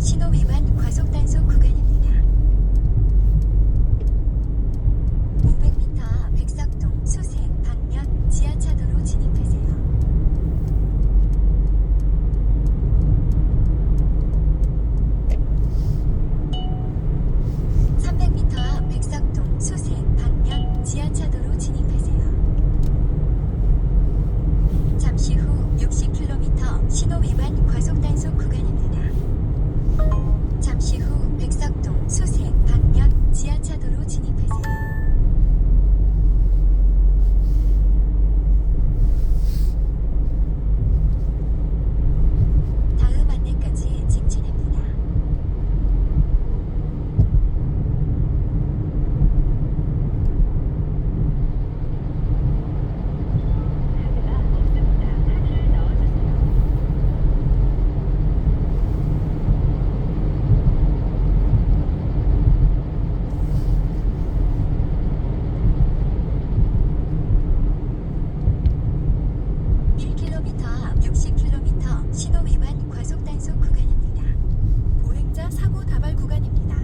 신호 위반 과속 단속 구간입니다. 500m 앞 백석동 수색 방면 지하차도로 진입하세요. 300m 앞 백석동 수색 방면 지하차도로 진입하세요. 잠시 후 60km 신호 위반 과속 단속 구간입니다. 잠시 후 백석동 수색 방면 지하차도로 진입하세요. 다음 안내까지 직진합니다. 신호 위반 과속 단속 구간입니다. 보행자 사고 다발 구간입니다.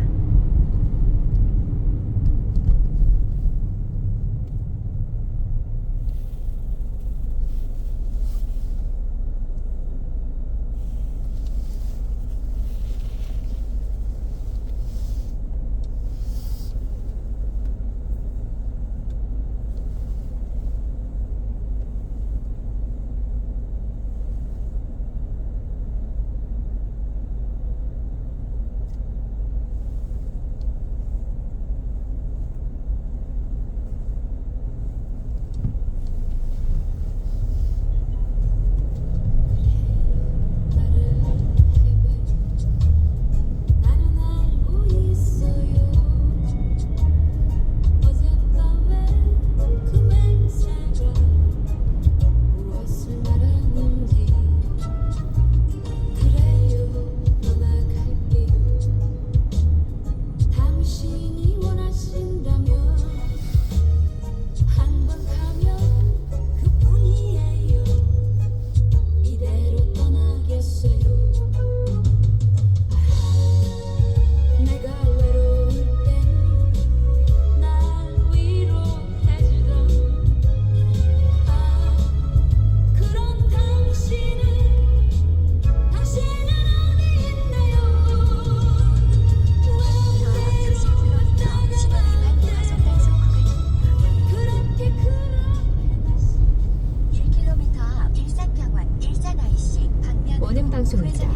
방송입니다.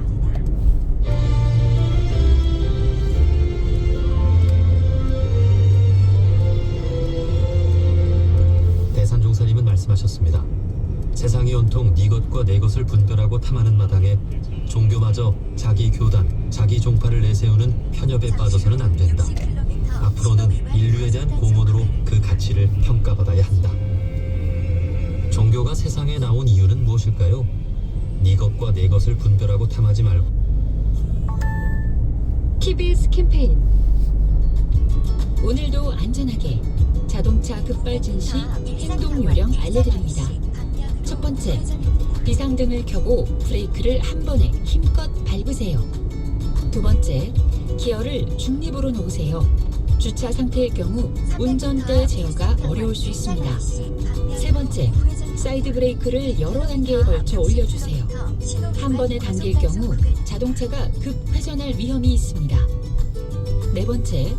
대산종사님은 말씀하셨습니다. 세상이 온통 네 것과 내 것을 분별하고 탐하는 마당에 종교마저 자기 교단, 자기 종파를 내세우는 편협에 빠져서는 안 된다. 앞으로는 인류에 대한 공헌으로 그 가치를 평가받아야 한다. 종교가 세상에 나온 이유는 무엇일까요? 네 것과 내 것을 분별하고 탐하지 말고. KBS 캠페인 오늘도 안전하게 자동차 급발진 시 행동 요령 알려드립니다. 첫 번째, 비상등을 켜고 브레이크를 한 번에 힘껏 밟으세요. 두 번째, 기어를 중립으로 놓으세요. 주차 상태의 경우 운전대 제어가 어려울 수 있습니다. 세 번째, 사이드 브레이크를 여러 단계에 걸쳐 올려주세요. 한 번에 당길 경우 자동차가 급 회전할 위험이 있습니다. 네 번째,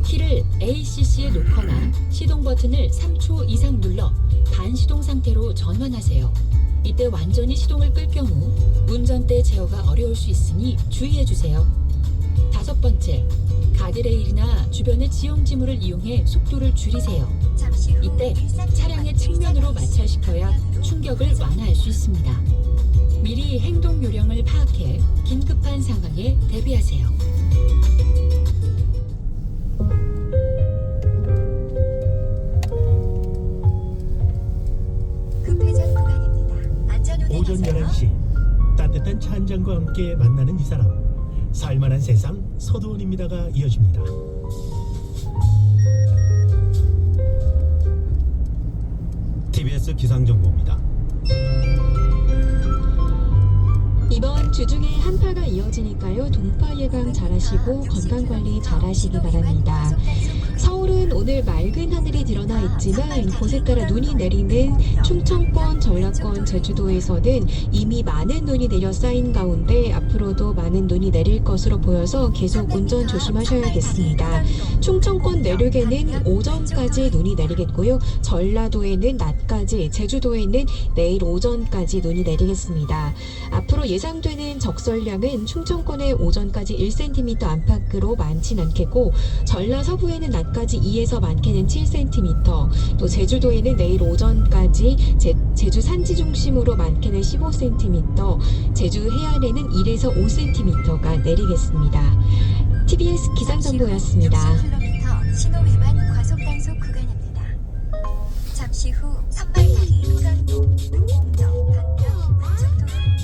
키를 ACC에 놓거나 시동 버튼을 3초 이상 눌러 반시동 상태로 전환하세요. 이때 완전히 시동을 끌 경우 운전대 제어가 어려울 수 있으니 주의해주세요. 다섯 번째, 가드레일이나 주변의 지형지물을 이용해 속도를 줄이세요. 이때 차량의 측면으로 마찰시켜야 충격을 완화할 수 있습니다. 미리 행동 요령을 파악해 긴급한 상황에 대비하세요. 급회전 구간입니다. 오전 11시 따뜻한 차 한 잔과 함께 만나는 이 사람, 살만한 세상 서도원입니다가 이어집니다. TBS 기상정보입니다. 이번 주중에 한파가 이어지니까요. 동파 예방 잘하시고 건강관리 잘하시기 바랍니다. 서울은 오늘 맑은 하늘이 드러나 있지만 곳에 따라 눈이 내리는 충청권, 전라권, 제주도에서는 이미 많은 눈이 내려 쌓인 가운데 앞으로도 많은 눈이 내릴 것으로 보여서 계속 운전 조심하셔야겠습니다. 충청권 내륙에는 오전까지 눈이 내리겠고요. 전라도에는 낮까지, 제주도에는 내일 오전까지 눈이 내리겠습니다. 앞으로 예상되는 적설량은 충청권의 오전까지 1cm 안팎으로 많진 않겠고 전라 서부에는 낮까지 2에서 많게는 7cm, 또 제주도에는 내일 오전까지 제주 산지 중심으로 많게는 15cm, 제주 해안에는 1에서 5cm가 내리겠습니다. TBS 기상정보였습니다. 60km 신호 위반 과속 단속 구간입니다. 잠시 후 산발다리 도강도 공정 방면 왼쪽 도로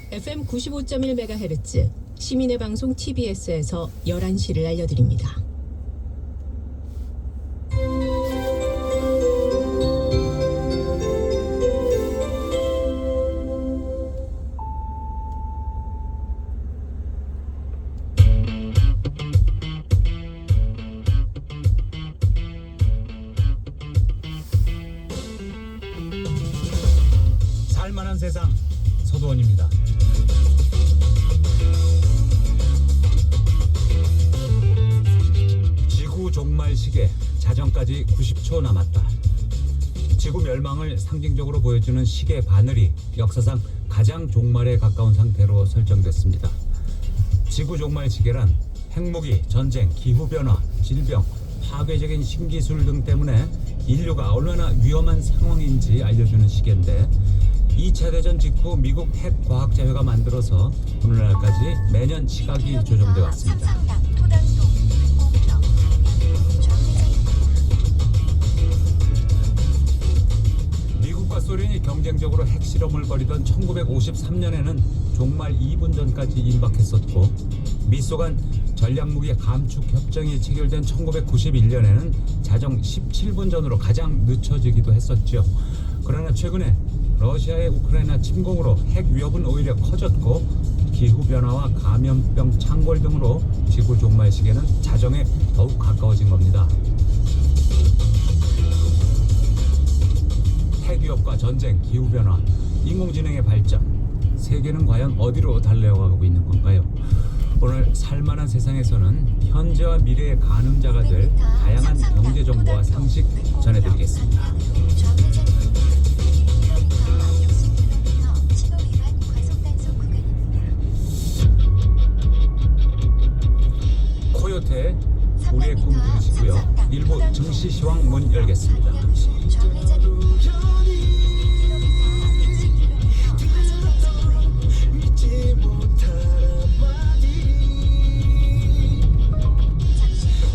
FM 95.1MHz 시민의 방송 TBS에서 11시를 알려드립니다. 살만한 세상 서도원입니다. 지구 종말 시계 자정까지 90초 남았다. 지구 멸망을 상징적으로 보여주는 시계 바늘이 역사상 가장 종말에 가까운 상태로 설정됐습니다. 지구 종말 시계란 핵무기, 전쟁, 기후변화, 질병, 파괴적인 신기술 등 때문에 인류가 얼마나 위험한 상황인지 알려주는 시계인데 2차 대전 직후 미국 핵과학자회가 만들어서 오늘날까지 매년 시각이 조정되어 왔습니다. 삼성당 도당도 공정 방면 좌회전입니다. 미국과 소련이 경쟁적으로 핵실험을 벌이던 1953년에는 종말 2분 전까지 임박했었고 미소 간 전략무기 감축 협정이 체결된 1991년에는 자정 17분 전으로 가장 늦춰지기도 했었죠. 그러나 최근에 러시아의 우크라이나 침공으로 핵 위협은 오히려 커졌고 기후변화와 감염병 창궐 등으로 지구 종말 시계는 자정에 더욱 가까워진 겁니다. 핵 위협과 전쟁, 기후변화, 인공지능의 발전, 세계는 과연 어디로 달려가고 있는 건가요? 오늘 살만한 세상에서는 현재와 미래의 가늠자가 될 다양한 경제 정보와 상식 전해드리겠습니다. 좌회전입니다. 60km 신호 위반 과속 단속 구간입니다. 코요태 우리의 꿈 들으시고요. 일부 증시 시황 문 열겠습니다. 좌회전입니다. 60km 과속 단속 구간입니다. 잠시 후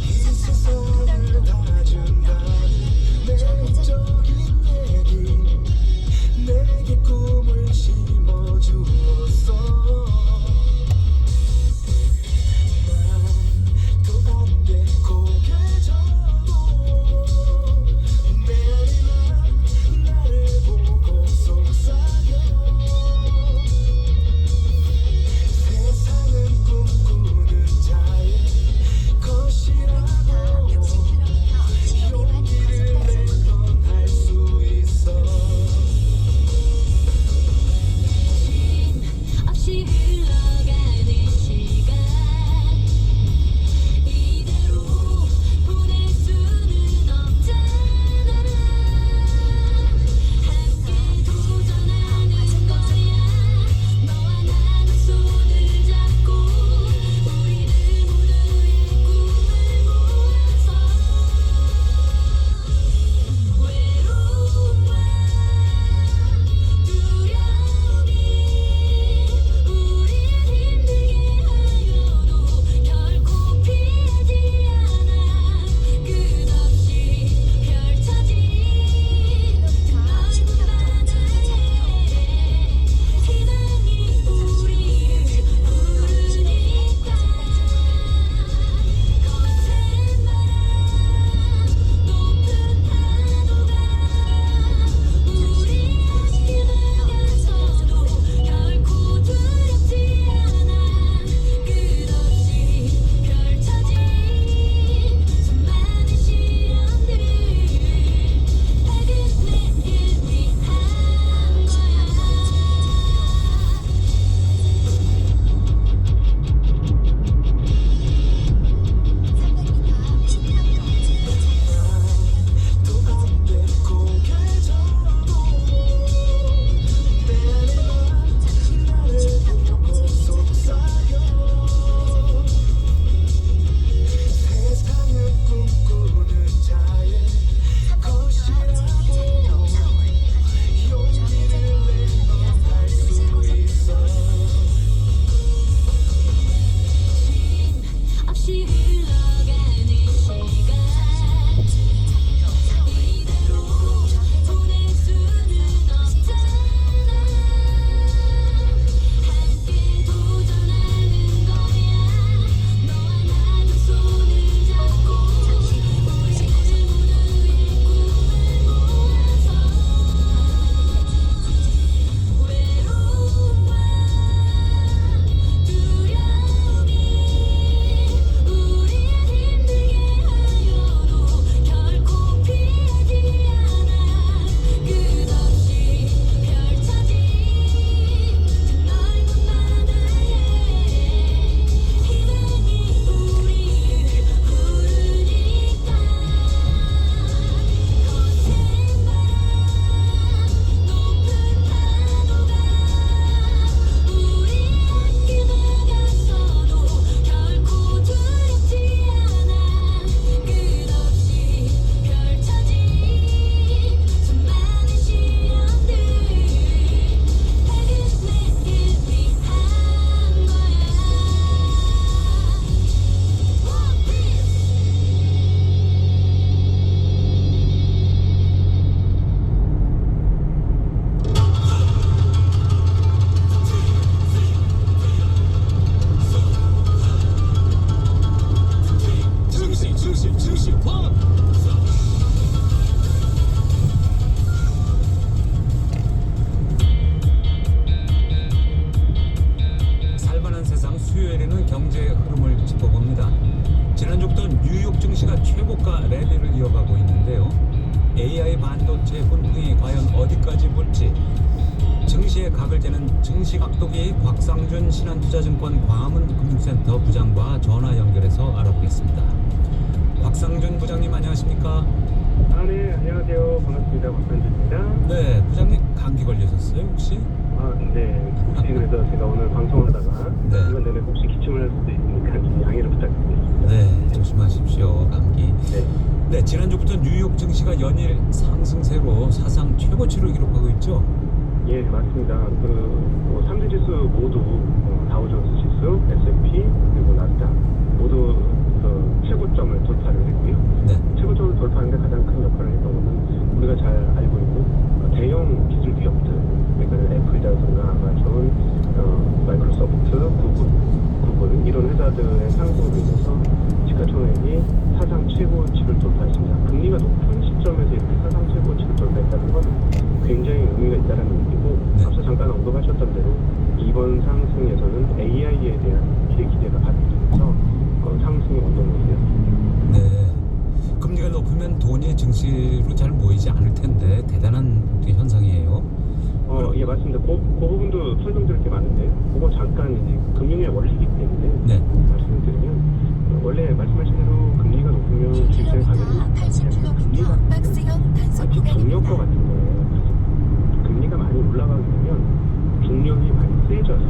삼성당 도당도 좌회전입니다. 내게 꿈을 심어주었어. 난또 안돼 고개 져도 내 안에만 나를 경제 흐름을 짚어봅니다. 지난주부터 뉴욕 증시가 최고가 랠리를 이어가고 있는데요. AI 반도체 훈풍이 과연 어디까지 볼지 증시의 각을 재는 증시각도기 곽상준 신한투자증권 광화문금융센터 부장과 전화 연결해서 알아보겠습니다. 곽상준 부장님 안녕하십니까? 네, 안녕하세요. 반갑습니다. 박상준입니다. 네, 부장님 감기 걸리셨어요 혹시? 네. 혹시 그래서 제가 오늘 방송하다가 네. 시간 내내 혹시 기침을 할 수도 있으니까 좀 양해를 부탁드리겠습니다. 네, 조심하십시오. 감기. 네. 네, 지난주부터 뉴욕 증시가 연일 상승세로 사상 최고치를 기록하고 있죠? 예, 맞습니다. 3대 지수 모두 다우존스 지수, S&P 그리고 나스닥 모두 최고점을 돌파를 했고요. 네. 최고점을 돌파하는데 가장 큰 역할을 했던 것은 우리가 잘 알고 있는 대형 기술 기업들, 그러니까 애플이라든가 아마존, 마이크로소프트, 구글 이런 회사들의 상승으로 인해서 시가총액이 사상 최고치를 돌파했습니다. 금리가 높은 시점에서 이렇게 사상 최고치를 돌파했다는 건 굉장히 의미가 있다는 얘기고, 네. 앞서 잠깐 언급하셨던 대로 이번 상승에서는 AI에 대한 기대가 받으면서 상승이 원동력이 되었습니다. 네. 금리가 높으면 돈이 증시로 잘 모이지 않을 텐데 대단한 현상이에요. 예, 맞습니다. 그 부분도 설명드릴 게 많은데, 그거 잠깐 이제 금융의 원리이기 때문에 네. 말씀을 드리면, 원래 말씀하신 대로 금리가 높으면 주식시장의 가격이 금리가 박스형 단속 마치 중력과 구간입니다. 같은 거예요. 그래서 금리가 많이 올라가게 되면 중력이 많이 세져서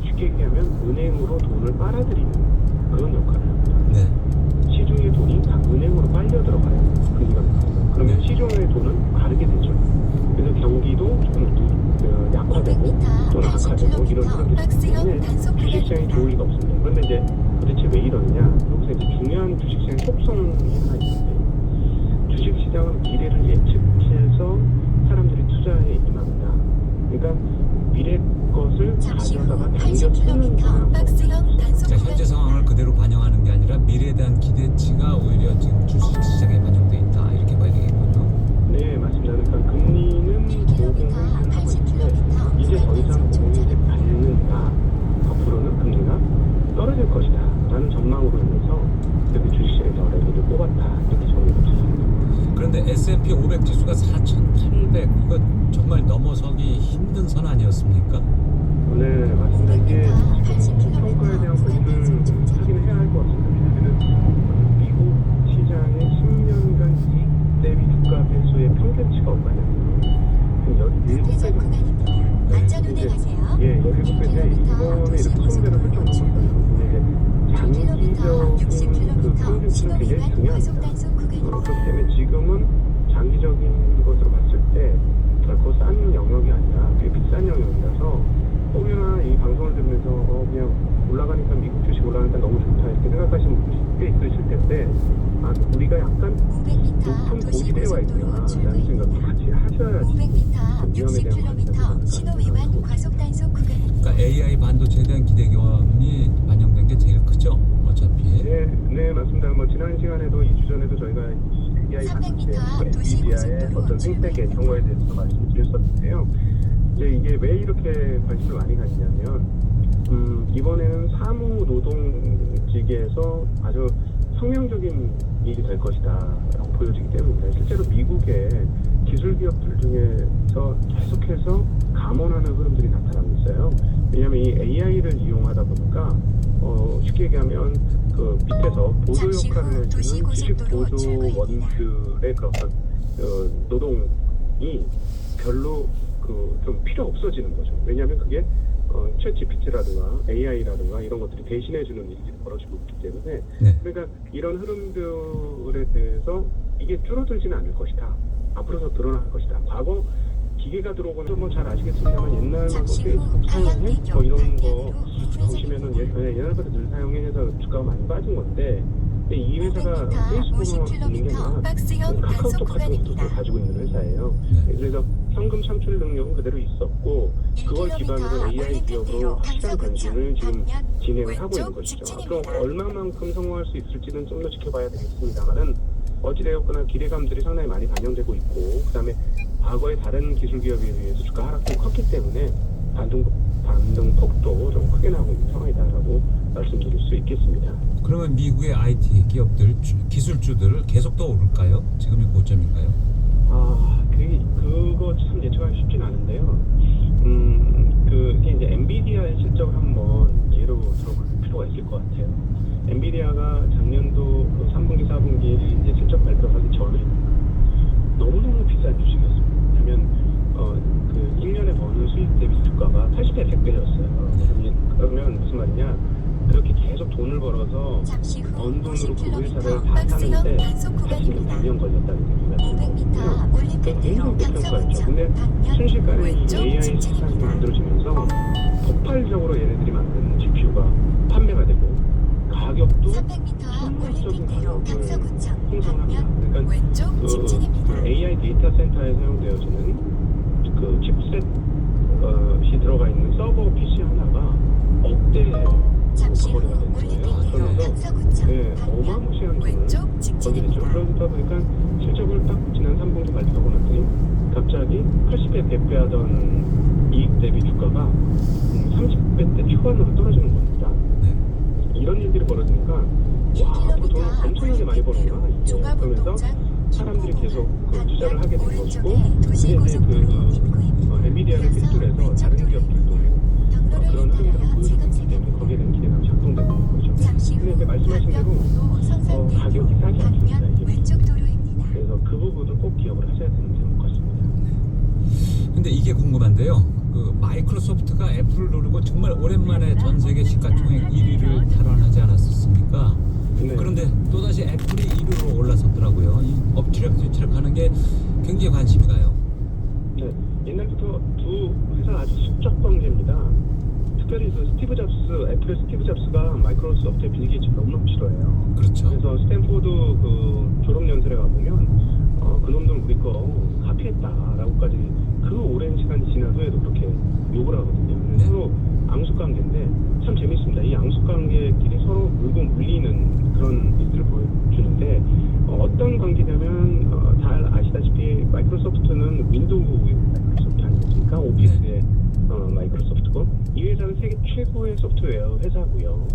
쉽게 얘기하면 은행으로 돈을 빨아들이는 그런 역할을 합니다. 네. 시중의 돈이 다 은행으로 빨려 들어가요. 금리가 높으면. 그러면 시중의 돈은 마르게 되죠. 그래서 경기도 조금 약화되고 또는 악화되고 이런 흐름이 있기 때문에 주식시장이 좋을 리가 없습니다. 그런데 이제 도대체 왜 이러느냐? 여기서 이제 중요한 주식시장의 속성이 하나 있는데, 주식시장은 미래를 예측해서 사람들이 투자에 임합니다. 그러니까 미래 것을 잠시 후 가져다가 당겨 쓰는 80km 경향이 박스형 단속 자, 현재 구간입니다. 상황을 그대로 반영하는 게 아니라 미래에 대한 기대치가 오히려 지금 주식시장에 반영돼 있다 이렇게 봐야 되겠군요. 네, 맞습니다. 그러니까 금리는 고공행진을 하고 있는데 이제 더 이상 고공행진을 밟는다. 앞으로는 금리가 떨어질 것이다 라는 전망으로 인해서 이렇게 주식시장에서 랠리를 뽑았다 이렇게 정리가 됐습니다. 그런데 S&P 500 지수가 4,800 이거 정말 넘어서기 힘든 선 아니었습니까? 네, 맞습니다. 이게 지금 평가에 대한 관심을 하기는 해야 할 것 같습니다. 왜냐하면 미국 시장의 10년간 이익 대비 주가 배수의 평균치가 얼마냐면 17배 정도. 안전 운행하세요. 예, 17배인데 이번에 이렇게 20배를 훌쩍 넘었어요. 근데 이제 장기적인 그 평균치는 굉장히 중요합니다. 과속 단속 구간입니다. 그렇기 때문에 지금은 장기적인 것으로 봤을 때 결코 싼 영역이 아니라 꽤 비싼 영역이라서 혹여나 이 방송을 들으면서 그냥 올라가니까 미국 주식 올라가니까 너무 좋다 이렇게 생각하시는 분들이 꽤 있으실 텐데, 우리가 약간 500m 높은 고지대에 와 있구나 라는 도시고속도로 생각을 같이 하셔야지 500m 위험에 대한 60km 신호 위반 과속 단속 구간입니다. 그러니까 AI 반도체에 대한 기대감이 반영된 게 제일 크죠. 어차피. 네, 맞습니다. 지난 시간에도 2주 전에도 저희가 이 AI 반도체 300m 엔비디아의 도시고속도로 어떤 생태계 이런 거에 대해서 말씀을 드렸었는데요. 이제 이게 왜 이렇게 관심을 많이 가지냐면, 이번에는 사무 노동직에서 아주 혁명적인 일이 될 것이다 라고 보여지기 때문입니다. 실제로 미국의 기술 기업들 중에서 계속해서 감원하는 흐름들이 나타나고 있어요. 왜냐하면 이 AI를 이용하다 보니까 쉽게 얘기하면 그 밑에서 보조 역할을 해주는 주식 보조원들의 그런 노동이 별로 좀 필요 없어지는 거죠. 왜냐하면 그게 챗 GPT라든가 AI라든가 이런 것들이 대신해주는 일들이 벌어지고 있기 때문에, 네. 그러니까 이런 흐름들에 대해서 이게 줄어들지는 않을 것이다. 앞으로서 드러날 것이다. 과거 기계가 들어오고는 잘 아시겠습니다만 옛날만큼 페이스북 사용해 이런 거 보시면은 옛날보다 늘 사용해 해서 주가가 많이 빠진 건데, 근데 이 회사가 페이스북만 있는 게 아니라 박스형 단속 카카오톡 같은 것도 구간입니다. 가지고 있는 회사예요. 그래서 현금 창출 능력은 그대로 있었고, 그걸 기반으로 AI 기업으로 시장 변신을 지금 진행을 하고 있는 것이죠. 앞으로 얼마만큼 성공할 수 있을지는 좀 더 지켜봐야 되겠습니다만은, 어찌되었거나 기대감들이 상당히 많이 반영되고 있고, 그 다음에 과거의 다른 기술 기업에 비해서 주가 하락폭이 컸기 때문에 반등 폭도 좀 크게 나오고 있는 상황이다라고 말씀드릴 수 있겠습니다. 그러면 미국의 IT 기업들, 기술주들 계속 더 오를까요? 지금이 고점인가요? 그거 참 예측하기 쉽진 않은데요. 그게 이제 엔비디아의 실적을 한번 예로 들어볼 필요가 있을 것 같아요. 엔비디아가 작년도 그 3분기, 4분기 이제 실적 발표하기 전에 너무너무 비싼 주식이었습니다. 왜냐면 그 1년에 버는 수익 대비 주가가 80배, 100배였어요. 그러면 무슨 말이냐? 그렇게 계속 돈을 벌어서 잠시 후 번 돈으로 그 50km 회사를 다 박스형 사는데 단속 40년, 구간입니다. 2년 걸렸다는 얘기가 500m 올림픽대로 평가였죠. 근데 방면 순식간에 이 왼쪽 AI 시스템이 직진입니다. 만들어지면서 폭발적으로 얘네들이 만든 GPU가 판매가 되고 가격도 300m 올림픽대로 강서구청 형성을 합니다. 방면 그러니까 왼쪽 직진입니다. AI 데이터 센터에 사용되어지는 그 칩셋이 들어가 있는 서버 PC 하나가 억대예요. 잠시 후 거래가 되는 거예요. 올림픽대로 그래서 강서구청 어마무시한 방면 돈을 왼쪽 거기에 직진입니다. 그러다 보니까 실적을 딱 지난 3분기 발표하고 났더니 갑자기 80배, 100배 하던 이익 대비 주가가 30배 대 초반으로 떨어지는 겁니다. 이런 일들이 벌어지니까 와, 앞으로 돈을 엄청나게 많이 버는구나 이게. 그러면서 사람들이 계속 그 투자를 하게 된 것이고 이제 그 엔비디아를 필두로 해서 다른 기업들도 그런 흐름들을 보여주고 있기 때문에 거기에 대한 기대감이 작동되는 거죠. 근데 이제 말씀하신 대로 가격이 싸지 않습니다. 이게. 왼쪽 도로입니다. 그래서 그 부분을 꼭 기억을 하셔야 되는 것 같습니다. 근데 이게 궁금한데요. 그 마이크로소프트가 애플을 누르고 정말 오랜만에 전 세계 시가총액 1위를 탈환하지 않았었습니까? 네. 그런데 또다시 애플이 1위로 올라섰더라고요. 이 엎치락 뒤치락하는 게 굉장히 관심이 가요. 네, 옛날부터 두 회사 아주 수적 관계입니다. 특별히 그 스티브 잡스, 애플의 스티브 잡스가 마이크로소프트의 빌 게이츠를 너무너무 싫어해요. 그렇죠. 그래서 스탠포드 그 졸업 연설에 가보면 그놈들 우리 거 카피했다라고까지 그 오랜 시간이 지난 후에도 그렇게 욕을 하거든요. 네. 서로 앙숙관계인데 참 재밌습니다. 이 앙숙관계끼리 서로 물고 물리는 그런 일들을 보여주는데 어떤 관계냐면 잘 아시다시피 마이크로소프트는 윈도우 마이크로소프트 아니겠습니까? 오피스의 마이크로소프트고 이 회사는 세계 최고의 소프트웨어 회사고요.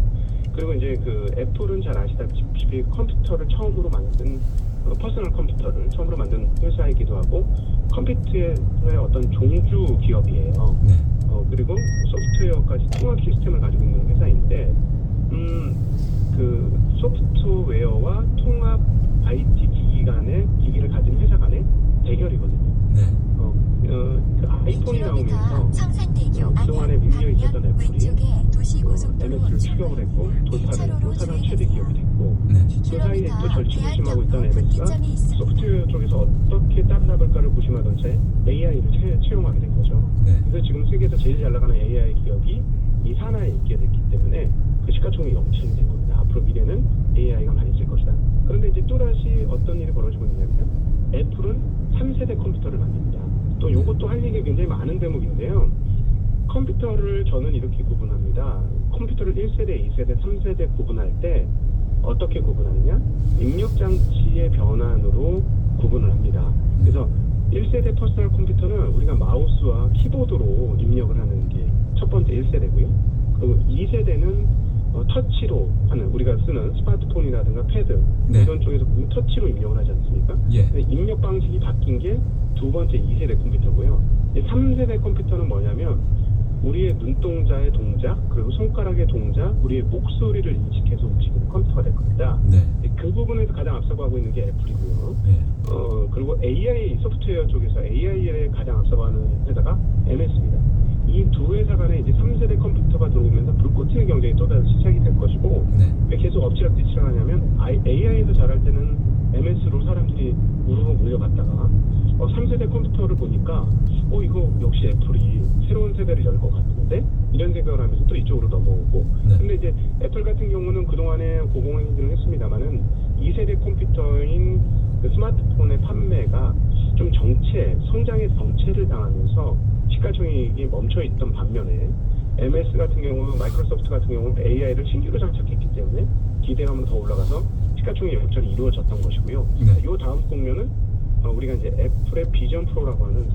그리고 이제 그 애플은 잘 아시다시피 컴퓨터를 처음으로 만든 퍼스널 컴퓨터를 처음으로 만든 회사이기도 하고 컴퓨터의 어떤 종주 기업이에요. 네. 그리고 소프트웨어까지 통합 시스템을 가지고 있는 회사인데 그 소프트웨어와 통합 IT 기기를 가진 회사 간의 대결이거든요. 네. 그 아이폰이 나오면서 그동안에 밀려 있었던 애플이 MS를 추격을 했고 돌파를 했고 사상 최대 기업이 됐고 네. 그 사이에 또 절치를 심하고 있던 MS가 소프트웨어 쪽에서 어떻게 따라잡을까를 고심하던 채 AI를 채용하게 된 거죠. 네. 그래서 지금 세계에서 제일 잘 나가는 AI 기업이 이 산하에 있게 됐기 때문에 그 시가총액이 엄청이 된 겁니다. 앞으로 미래는 AI가 많이 쓸 것이다. 그런데 이제 또다시 어떤 일이 벌어지고 있냐면 애플은 3세대 컴퓨터를 만듭니다. 또 이것도 할 얘기가 굉장히 많은 대목인데요. 컴퓨터를 저는 이렇게 구분합니다. 컴퓨터를 1세대, 2세대, 3세대 구분할 때 어떻게 구분하느냐? 입력장치의 변환으로 구분을 합니다. 그래서 1세대 퍼스널 컴퓨터는 우리가 마우스와 키보드로 입력을 하는 게 첫 번째 1세대고요. 그리고 2세대는 터치로 하는 우리가 쓰는 스마트폰이라든가 패드 네. 이런 쪽에서 터치로 입력을 하지 않습니까? 예. 근데 입력 방식이 바뀐 게 두 번째 2세대 컴퓨터고요. 3세대 컴퓨터는 뭐냐면 우리의 눈동자의 동작 그리고 손가락의 동작 우리의 목소리를 인식해서 움직이는 컴퓨터가 될 겁니다. 네. 그 부분에서 가장 앞서가고 있는 게 애플이고요. 네. 그리고 AI 소프트웨어 쪽에서 AI에 가장 앞서가는 회사가 MS입니다. 이 두 회사 간에 이제 3세대 컴퓨터가 들어오면서 불꽃 튀는 경쟁이 또다시 시작이 될 것이고 네. 왜 계속 엎치락뒤치락 하냐면 AI에서 잘할 때는 MS로 사람들이 우르르 몰려갔다가 3세대 컴퓨터를 보니까 이거 역시 애플이 새로운 세대를 열 것 같은데 이런 생각을 하면서 또 이쪽으로 넘어오고 네. 근데 이제 애플 같은 경우는 그동안에 고공행진을 했습니다만은 2세대 컴퓨터인 그 스마트폰의 판매가 좀 성장의 정체를 당하면서 시가총액이 멈춰있던 반면에 MS 같은 경우는 마이크로소프트 같은 경우는 AI를 신규로 장착했기 때문에 기대감은 더 올라가서 시가총액 역전이 이루어졌던 것이고요. 네. 요 다음 국면은 우리가 이제 애플의 비전 프로라고 하는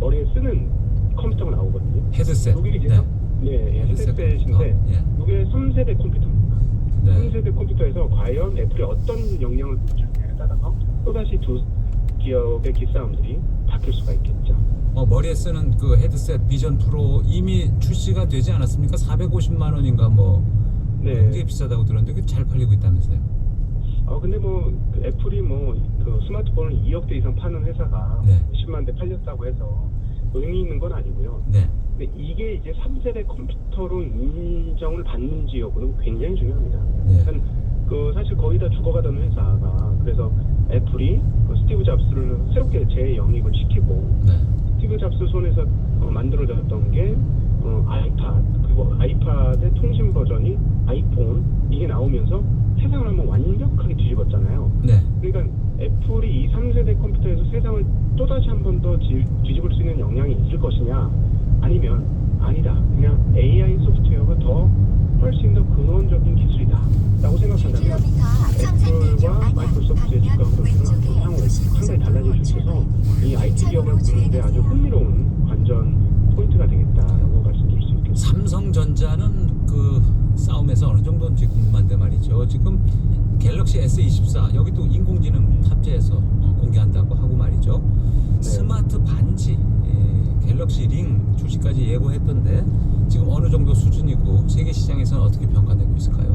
머리에 쓰는 컴퓨터가 나오거든요. 헤드셋. 이게 이제 헤드셋 헤드셋인데 컴퓨터. 이게 3세대 컴퓨터입니다. 네. 3세대 컴퓨터에서 과연 애플이 어떤 영향을 미칠지에 따라서 또다시 두 기업의 기싸움들이 바뀔 수가 있겠죠. 머리에 쓰는 그 헤드셋 비전 프로 이미 출시가 되지 않았습니까? 450만 원인가 뭐 네. 굉장히 비싸다고 들었는데 그게 잘 팔리고 있다면서요? 근데 그 애플이 그 스마트폰을 2억 대 이상 파는 회사가 네. 10만 대 팔렸다고 해서 의미 있는 건 아니고요. 네. 근데 이게 이제 3세대 컴퓨터로 인정을 받는지 여부는 굉장히 중요합니다. 예. 그러니까 사실 거의 다 죽어가던 회사가 그래서 애플이 스티브 잡스를 새롭게 재영입을 시키고 네. 스티브 잡스 손에서 만들어졌던 게 아이팟 그리고 아이팟의 통신 버전이 아이폰 이게 나오면서 세상을 한번 완벽하게 뒤집었잖아요. 네. 그러니까 애플이 이 3세대 컴퓨터에서 세상을 또다시 한 번 더 뒤집을 수 있는 역량이 있을 것이냐 아니면 아니다 그냥 AI 소프트웨어가 더 훨씬 더 근원적인 기술이다 라고 생각한다면 애플과 마이크로소프트의 주가 흐름은 향후 상당히 달라질 수 있어서 이 IT 기업을 보는데 아주 흥미로운 관전 포인트가 되겠다라고 말씀드릴 수 있겠습니다. 삼성전자는 그 싸움에서 어느 정도인지 궁금한데 말이죠. 지금 갤럭시 S24 여기 또 인공지능 탑재해서 공개한다고 하고 말이죠. 네. 스마트 반지 갤럭시 링 출시까지 예고했던데 지금 어느 정도 수준이고 세계 시장에서는 어떻게 평가되고 있을까요?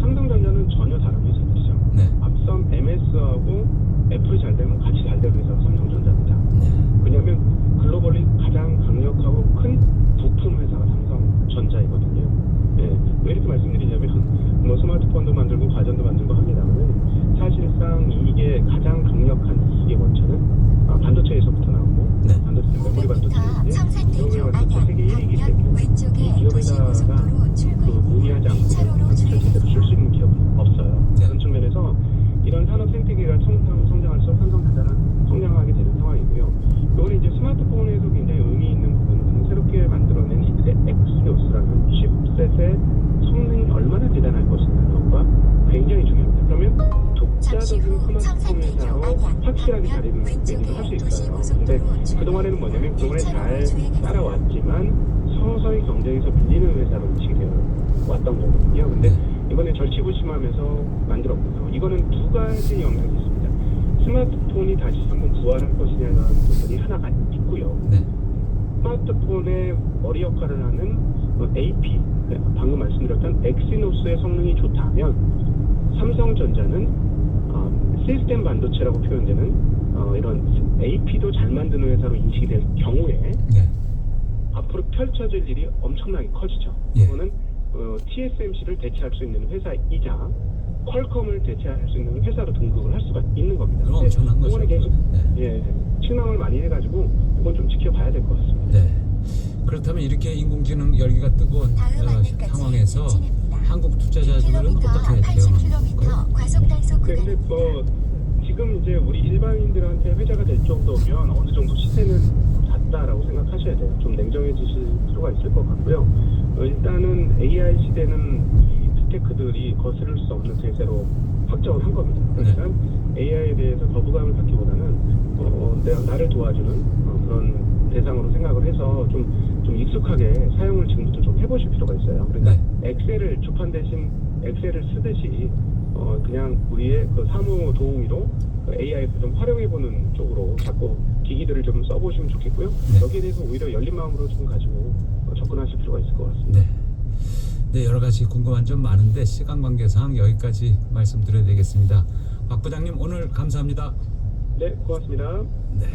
삼성전자는 전혀 다른 회사들이죠. 네. 앞선 MS하고 애플이 잘 되면 같이 잘 되는 회사가 삼성전자입니다. 네. 왜냐하면 글로벌리 가장 강력하고 큰 부품 회사가 삼성전자이거든요. 왜 이렇게 말씀드리냐면 뭐 스마트폰도 만들고 가전도 만들고 합니다만 사실상 이게 가장 강력한 이익의 원천은 반도체에서부터 나오고 네. 반도체 메모리 반도체인데 메모리 반도체 세계 1위이기 때문에 이 기업에다가 무리하지 않고 반도체 제대로 쓸 수 있는 기업이 없어요. 네. 그런 측면에서 이런 산업 생태계가 성장할수록 삼성전자는 성장하게 되는 상황이고요. 이번에 이제 스마트폰에서 굉장히 의미 있는 부분은 새롭게 만들어낸 엑시노스라는 칩셋의 성능이 얼마나 대단할 것이냐가 굉장히 중요합니다. 그러면 독자적인 스마트폰 회사로 확실하게 자리를 내기도 할 수 있어요. 근데 그동안에는 뭐냐면 그동안에 잘 따라왔지만 서서히 경쟁에서 밀리는 회사로 인식이 되어 왔던 거거든요. 근데 이번에 절치부심하면서 만들었고요. 이거는 두 가지 영향이 있습니다. 스마트폰이 다시 한번 부활할 것이냐는 부분이 하나가 있고요. 네. 스마트폰의 머리 역할을 하는 AP, 방금 말씀드렸던 엑시노스의 성능이 좋다면 삼성전자는 시스템 반도체라고 표현되는 이런 AP도 잘 만드는 회사로 인식이 될 경우에 네. 앞으로 펼쳐질 일이 엄청나게 커지죠. 예. 이거는 TSMC를 대체할 수 있는 회사이자 퀄컴을 대체할 수 있는 회사로 등극을 할 수가 있는 겁니다. 그럼 엄청난 거죠. 이번에 계속 네. 실망을 많이 해가지고 이건 좀 지켜봐야 될 것 같습니다. 네. 그렇다면 이렇게 인공지능 열기가 뜨거운 상황에서 한국 투자자들은 어떻게 대응할까요? 근데 지금 이제 우리 일반인들한테 회자가 될 정도면 어느 정도 시세는 닿다라고 생각하셔야 돼요. 좀 냉정해지실 필요가 있을 것 같고요. 일단은 AI 시대는 이 빅테크들이 거스를 수 없는 대세로 확정을 한 겁니다. 그러니까 AI에 대해서 거부감을 갖기보다는 나를 도와주는 그런 대상으로 생각을 해서 좀 익숙하게 사용을 지금부터 좀 해보실 필요가 있어요. 그러니까 엑셀을 주판 대신 엑셀을 쓰듯이 그냥 우리의 그 사무 도우미로 AI를 좀 활용해보는 쪽으로 자꾸 기기들을 좀 써보시면 좋겠고요. 여기에 대해서 오히려 열린 마음으로 좀 가지고 접근하실 필요가 있을 것 같습니다. 네, 여러 가지 궁금한 점 많은데 시간 관계상 여기까지 말씀드려야 되겠습니다. 박 부장님 오늘 감사합니다. 네, 고맙습니다. 네.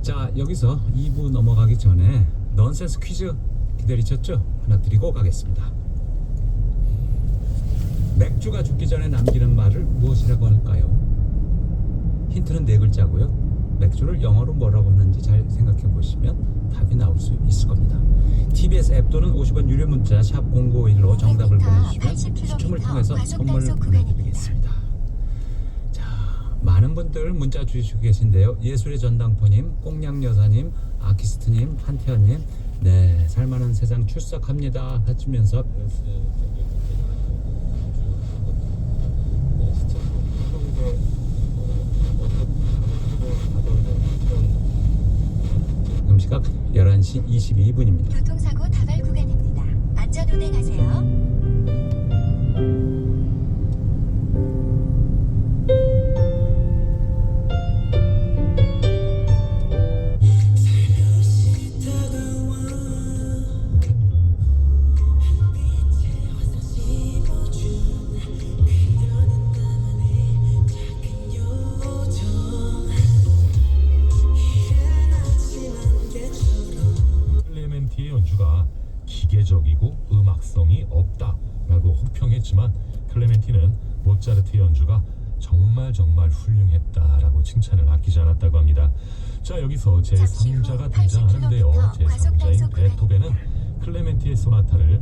자, 여기서 2부 넘어가기 전에 넌센스 퀴즈 기다리셨죠? 하나 드리고 가겠습니다. 맥주가 죽기 전에 남기는 말을 무엇이라고 할까요? 힌트는 4글자고요. 맥주를 영어로 뭐라고 하는지 잘 생각해 보시면 답이 나올 수 있을 겁니다. TBS 앱 또는 50원 유료 문자 샵 0951로 정답을 보내주시면 추첨을 통해서 선물 보내드리겠습니다. 자, 많은 분들 문자 주시고 계신데요. 예술의 전당포님, 꽁냥여사님, 아키스트님, 한태현님, 네, 살만한 세상 출석합니다 하시면서 시각 11시 22분입니다. 교통사고 다발 구간입니다. 안전 운행하세요. 클레멘티의 연주가 기계적이고 음악성이 없다라고 혹평했지만 클레멘티는 모차르트의 연주가 정말 훌륭했다라고 칭찬을 아끼지 않았다고 합니다. 자, 여기서 제3자가 등장하는데요. 제3자인 베토벤은 클레멘티의 소나타를